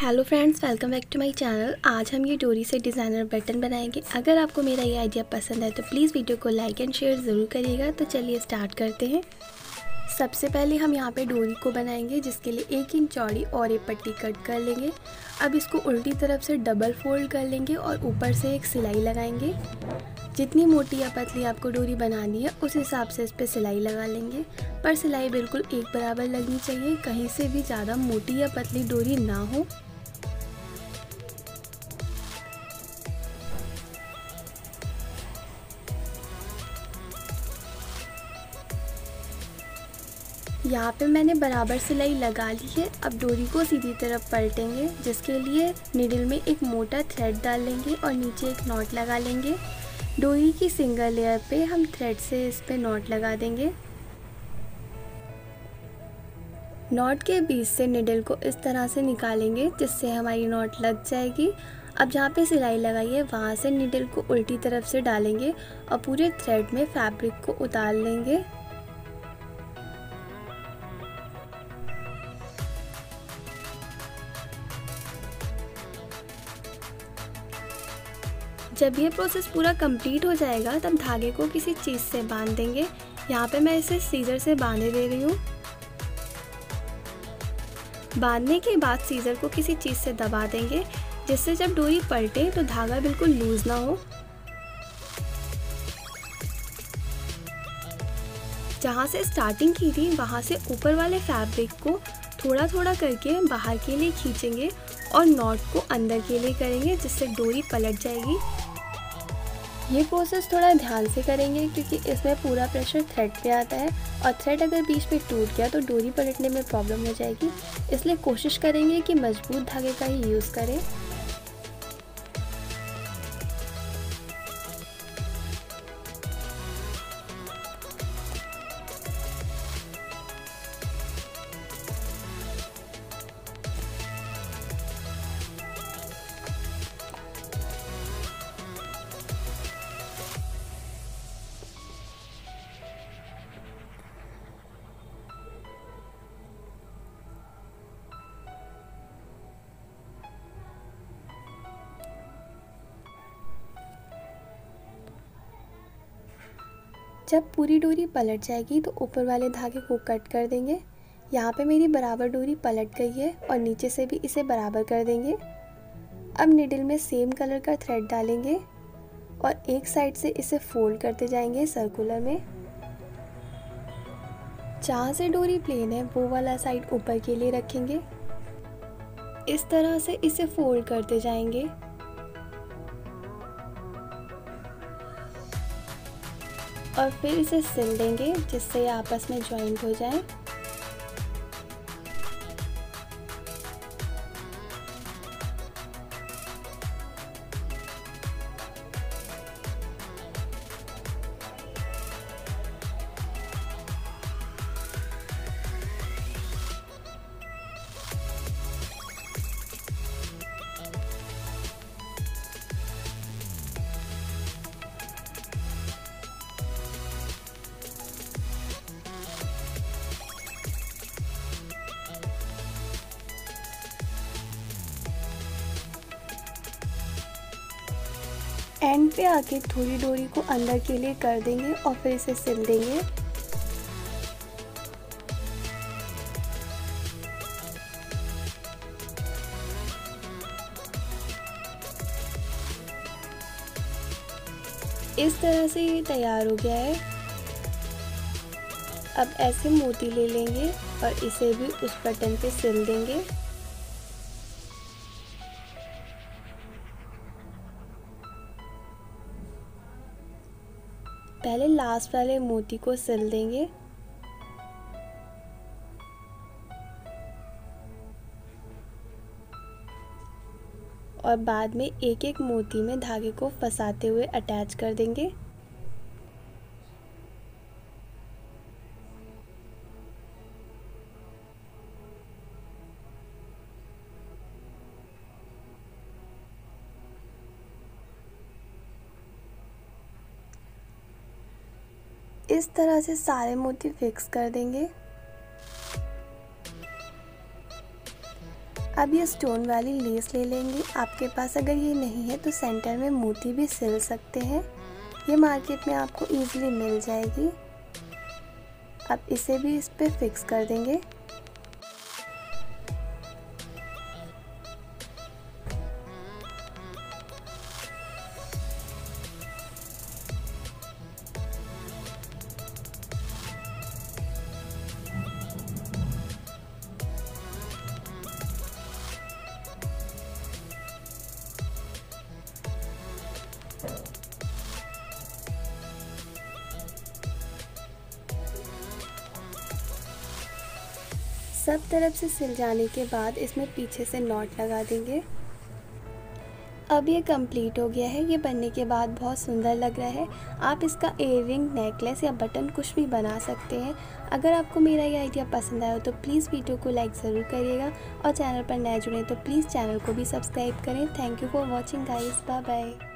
Hello friends, welcome back to my channel. आज हम ये डोरी से डिज़ाइनर बटन बनाएंगे। अगर आपको मेरा ये आइडिया पसंद है तो प्लीज़ वीडियो को लाइक एंड शेयर ज़रूर करिएगा। तो चलिए स्टार्ट करते हैं। सबसे पहले हम यहाँ पे डोरी को बनाएंगे, जिसके लिए 1 इंच चौड़ी और एक पट्टी कट कर लेंगे। अब इसको उल्टी तरफ से डबल फोल्ड कर लेंगे और ऊपर से एक सिलाई लगाएंगे। जितनी मोटी या पतली आपको डोरी बनानी है उस हिसाब से इस पर सिलाई लगा लेंगे, पर सिलाई बिल्कुल एक बराबर लगनी चाहिए, कहीं से भी ज़्यादा मोटी या पतली डोरी ना हो। यहाँ पे मैंने बराबर सिलाई लगा ली है। अब डोरी को सीधी तरफ पलटेंगे, जिसके लिए निडल में एक मोटा थ्रेड डाल लेंगे और नीचे एक नॉट लगा लेंगे। डोरी की सिंगल लेयर पे हम थ्रेड से इस पे नॉट लगा देंगे। नॉट के बीच से निडल को इस तरह से निकालेंगे जिससे हमारी नॉट लग जाएगी। अब जहाँ पे सिलाई लगाई है वहाँ से निडल को उल्टी तरफ से डालेंगे और पूरे थ्रेड में फैब्रिक को उतार लेंगे। जब ये प्रोसेस पूरा कंप्लीट हो जाएगा तब धागे को किसी चीज़ से बांध देंगे। यहाँ पे मैं इसे सीजर से बांधे दे रही हूँ। बांधने के बाद सीजर को किसी चीज़ से दबा देंगे, जिससे जब डोरी पलटे तो धागा बिल्कुल लूज ना हो। जहाँ से स्टार्टिंग की थी वहाँ से ऊपर वाले फैब्रिक को थोड़ा थोड़ा करके बाहर के लिए खींचेंगे और नॉट को अंदर के लिए करेंगे, जिससे डोरी पलट जाएगी। ये प्रोसेस थोड़ा ध्यान से करेंगे क्योंकि इसमें पूरा प्रेशर थ्रेड पे आता है और थ्रेड अगर बीच में टूट गया तो डोरी पलटने में प्रॉब्लम हो जाएगी। इसलिए कोशिश करेंगे कि मजबूत धागे का ही यूज़ करें। जब पूरी डोरी पलट जाएगी तो ऊपर वाले धागे को कट कर देंगे। यहाँ पे मेरी बराबर डोरी पलट गई है और नीचे से भी इसे बराबर कर देंगे। अब निडल में सेम कलर का थ्रेड डालेंगे और एक साइड से इसे फोल्ड करते जाएंगे सर्कुलर में। जहाँ से डोरी प्लेन है वो वाला साइड ऊपर के लिए रखेंगे। इस तरह से इसे फोल्ड करते जाएंगे। और फिर इसे सिल देंगे जिससे ये आपस में ज्वाइंट हो जाए। एंड पे आके थोड़ी डोरी को अंदर के लिए कर देंगे और फिर इसे सिल देंगे। इस तरह से ये तैयार हो गया है। अब ऐसे मोती ले लेंगे और इसे भी उस बटन पे सिल देंगे। पहले लास्ट वाले मोती को सिल देंगे और बाद में एक एक मोती में धागे को फंसाते हुए अटैच कर देंगे। इस तरह से सारे मोती फिक्स कर देंगे। अब ये स्टोन वाली लेस ले लेंगे। आपके पास अगर ये नहीं है तो सेंटर में मोती भी सिल सकते हैं, ये मार्केट में आपको इजीली मिल जाएगी। अब इसे भी इस पे फिक्स कर देंगे। सब तरफ से सिल जाने के बाद इसमें पीछे से नॉट लगा देंगे। अब ये कंप्लीट हो गया है। ये बनने के बाद बहुत सुंदर लग रहा है। आप इसका इयररिंग, नेकलेस या बटन कुछ भी बना सकते हैं। अगर आपको मेरा ये आइडिया पसंद आया हो तो प्लीज़ वीडियो को लाइक ज़रूर करिएगा और चैनल पर नए जुड़े तो प्लीज़ चैनल को भी सब्सक्राइब करें। Thank you for watching guys, bye bye.